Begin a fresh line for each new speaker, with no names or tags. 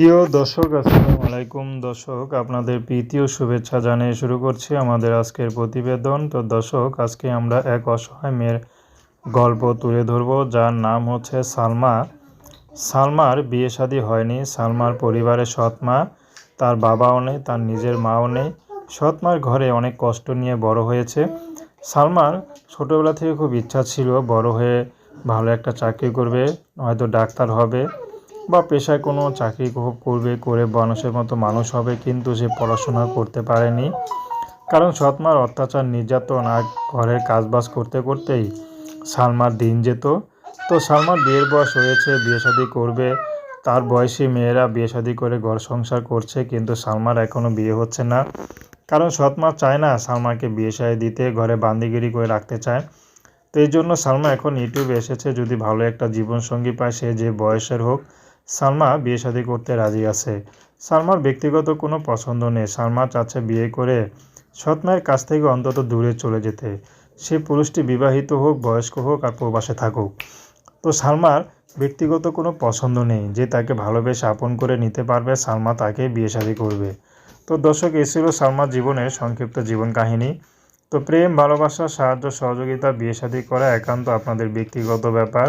প্রিয় দর্শক, আসসালামু আলাইকুম। দর্শক, আপনাদের প্রীতি ও শুভেচ্ছা জানিয়ে শুরু করছি আমাদের আজকের প্রতিবেদন। তো দর্শক, আজকে আমরা এক অসহায় মেয়ের গল্প তুলে ধরব, যার নাম হচ্ছে সালমা। সালমার বিয়ে শাদী হয়নি। সালমার পরিবারে সৎ মা, তার বাবাও নেই, তার নিজের মাও নেই। সৎ মার ঘরে অনেক কষ্ট নিয়ে বড় হয়েছে। সালমার ছোটোবেলা থেকে খুব ইচ্ছা ছিল বড় হয়ে ভালো একটা চাকরি করবে, হয়তো ডাক্তার হবে বা পেশায় কোনো চাকরি করবে, করে মানুষের মতো মানুষ হবে। কিন্তু সে পড়াশোনা করতে পারেনি, কারণ সৎমার অত্যাচার, নির্যাতন আর ঘরের কাজবাজ করতে করতেই সালমার দিন যেত। তো সালমার বিয়ের বয়স হয়েছে, বিয়ে শাদী করবে। তার বয়সী মেয়েরা বিয়ে শাদী করে ঘর সংসার করছে, কিন্তু সালমার এখনও বিয়ে হচ্ছে না, কারণ সৎমা চায় না সালমাকে বিয়ে শাদী দিতে, ঘরে বান্দিগিরি করে রাখতে চায়। তো এই জন্য সালমা এখন ইউটিউবে এসেছে, যদি ভালো একটা জীবনসঙ্গী পায়, সে যে বয়সের হোক, সালমা বিয়ে শাদী করতে রাজি আছে। সালমার ব্যক্তিগত কোনো পছন্দ নেই। সালমা চাচ্ছে বিয়ে করে সৎ মায়ের কাছ থেকে অন্তত দূরে চলে যেতে। সে পুরুষটি বিবাহিত হোক, বয়স্ক হোক আর প্রবাসে থাকুক। তো সালমার ব্যক্তিগত কোনো পছন্দ নেই, যে তাকে ভালোবেসে আপন করে নিতে পারবে, সালমা তাকে বিয়ে শাদী করবে। তো দর্শক, এই ছিল সালমার জীবনের সংক্ষিপ্ত জীবন কাহিনী। তো প্রেম, ভালোবাসা, সাহায্য, সহযোগিতা, বিয়ে শাদী করা একান্ত আপনাদের ব্যক্তিগত ব্যাপার।